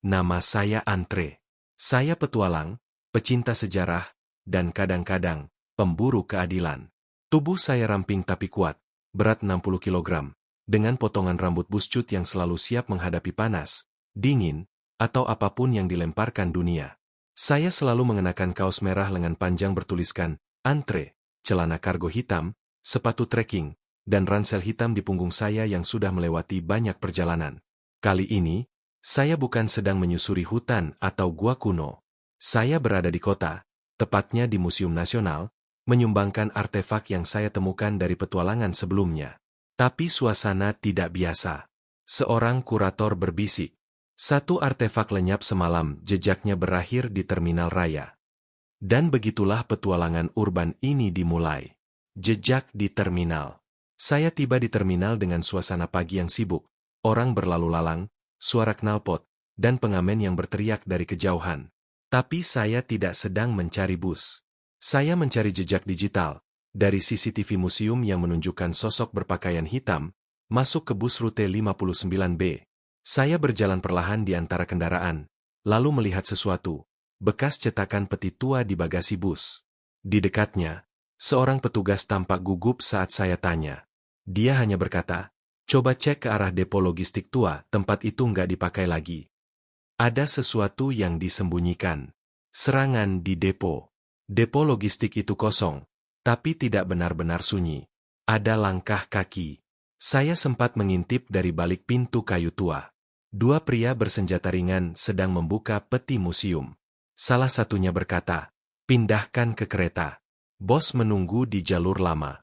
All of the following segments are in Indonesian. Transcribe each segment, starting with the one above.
Nama saya Andre. Saya petualang, pecinta sejarah, dan kadang-kadang, pemburu keadilan. Tubuh saya ramping tapi kuat, berat 60 kilogram, dengan potongan rambut buscut yang selalu siap menghadapi panas, dingin, atau apapun yang dilemparkan dunia. Saya selalu mengenakan kaos merah lengan panjang bertuliskan, Andre, celana kargo hitam, sepatu trekking, dan ransel hitam di punggung saya yang sudah melewati banyak perjalanan. Kali ini, saya bukan sedang menyusuri hutan atau gua kuno. Saya berada di kota, tepatnya di Museum Nasional, menyumbangkan artefak yang saya temukan dari petualangan sebelumnya. Tapi suasana tidak biasa. Seorang kurator berbisik. Satu artefak lenyap semalam, jejaknya berakhir di terminal raya. Dan begitulah petualangan urban ini dimulai. Jejak di terminal. Saya tiba di terminal dengan suasana pagi yang sibuk. Orang berlalu lalang, suara knalpot, dan pengamen yang berteriak dari kejauhan. Tapi saya tidak sedang mencari bus. Saya mencari jejak digital, dari CCTV museum yang menunjukkan sosok berpakaian hitam, masuk ke bus rute 59B. Saya berjalan perlahan di antara kendaraan, lalu melihat sesuatu, bekas cetakan peti tua di bagasi bus. Di dekatnya, seorang petugas tampak gugup saat saya tanya. Dia hanya berkata, coba cek ke arah depo logistik tua, tempat itu nggak dipakai lagi. Ada sesuatu yang disembunyikan. Serangan di depo. Depo logistik itu kosong, tapi tidak benar-benar sunyi. Ada langkah kaki. Saya sempat mengintip dari balik pintu kayu tua. Dua pria bersenjata ringan sedang membuka peti museum. Salah satunya berkata, pindahkan ke kereta. Bos menunggu di jalur lama.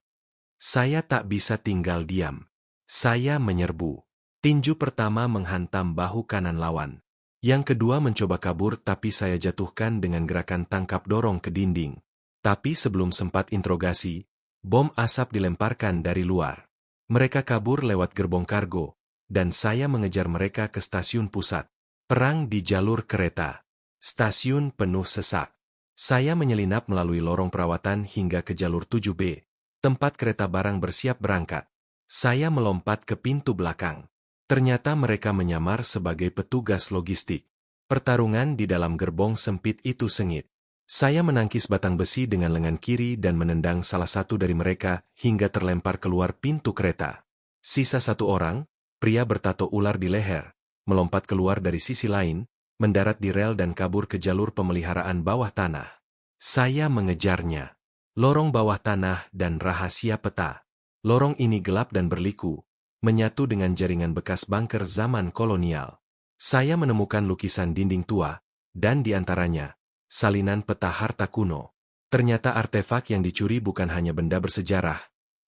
Saya tak bisa tinggal diam. Saya menyerbu. Tinju pertama menghantam bahu kanan lawan. Yang kedua mencoba kabur tapi saya jatuhkan dengan gerakan tangkap dorong ke dinding. Tapi sebelum sempat interogasi, bom asap dilemparkan dari luar. Mereka kabur lewat gerbong kargo, dan saya mengejar mereka ke stasiun pusat. Perang di jalur kereta. Stasiun penuh sesak. Saya menyelinap melalui lorong perawatan hingga ke jalur 7B, tempat kereta barang bersiap berangkat. Saya melompat ke pintu belakang. Ternyata mereka menyamar sebagai petugas logistik. Pertarungan di dalam gerbong sempit itu sengit. Saya menangkis batang besi dengan lengan kiri dan menendang salah satu dari mereka hingga terlempar keluar pintu kereta. Sisa satu orang, pria bertato ular di leher, melompat keluar dari sisi lain, mendarat di rel dan kabur ke jalur pemeliharaan bawah tanah. Saya mengejarnya. Lorong bawah tanah dan rahasia peta. Lorong ini gelap dan berliku, menyatu dengan jaringan bekas bunker zaman kolonial. Saya menemukan lukisan dinding tua, dan di antaranya, salinan peta harta kuno. Ternyata artefak yang dicuri bukan hanya benda bersejarah,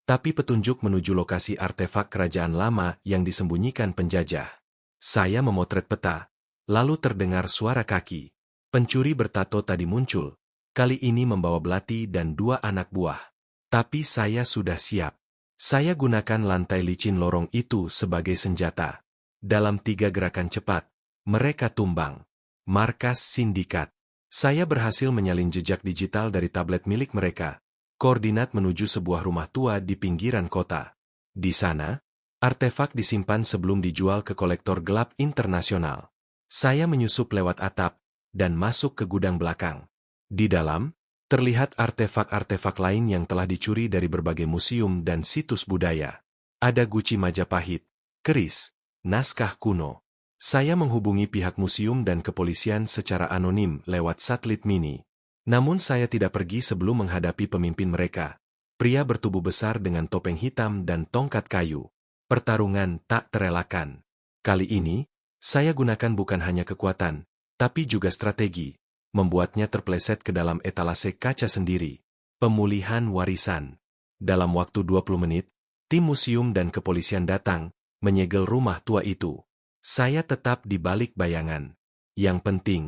tapi petunjuk menuju lokasi artefak kerajaan lama yang disembunyikan penjajah. Saya memotret peta, lalu terdengar suara kaki. Pencuri bertato tadi muncul, kali ini membawa belati dan dua anak buah. Tapi saya sudah siap. Saya gunakan lantai licin lorong itu sebagai senjata. Dalam 3 gerakan cepat, mereka tumbang. Markas sindikat. Saya berhasil menyalin jejak digital dari tablet milik mereka. Koordinat menuju sebuah rumah tua di pinggiran kota. Di sana, artefak disimpan sebelum dijual ke kolektor gelap internasional. Saya menyusup lewat atap, dan masuk ke gudang belakang. Di dalam, terlihat artefak-artefak lain yang telah dicuri dari berbagai museum dan situs budaya. Ada guci Majapahit, keris, naskah kuno. Saya menghubungi pihak museum dan kepolisian secara anonim lewat satelit mini. Namun saya tidak pergi sebelum menghadapi pemimpin mereka. Pria bertubuh besar dengan topeng hitam dan tongkat kayu. Pertarungan tak terelakkan. Kali ini, saya gunakan bukan hanya kekuatan, tapi juga strategi. Membuatnya terpleset ke dalam etalase kaca sendiri. Pemulihan warisan. Dalam waktu 20 menit, tim museum dan kepolisian datang, menyegel rumah tua itu. Saya tetap di balik bayangan. Yang penting,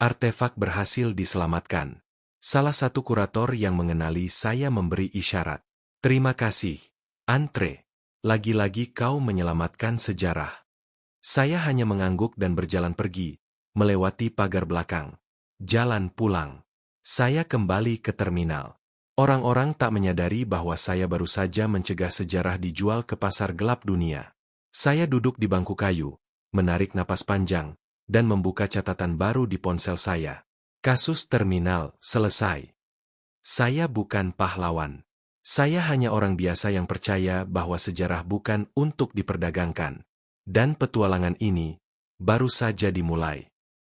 artefak berhasil diselamatkan. Salah satu kurator yang mengenali saya memberi isyarat. Terima kasih, Andre. Lagi-lagi kau menyelamatkan sejarah. Saya hanya mengangguk dan berjalan pergi, melewati pagar belakang. Jalan pulang. Saya kembali ke terminal. Orang-orang tak menyadari bahwa saya baru saja mencegah sejarah dijual ke pasar gelap dunia. Saya duduk di bangku kayu, menarik napas panjang, dan membuka catatan baru di ponsel saya. Kasus terminal selesai. Saya bukan pahlawan. Saya hanya orang biasa yang percaya bahwa sejarah bukan untuk diperdagangkan. Dan petualangan ini baru saja dimulai.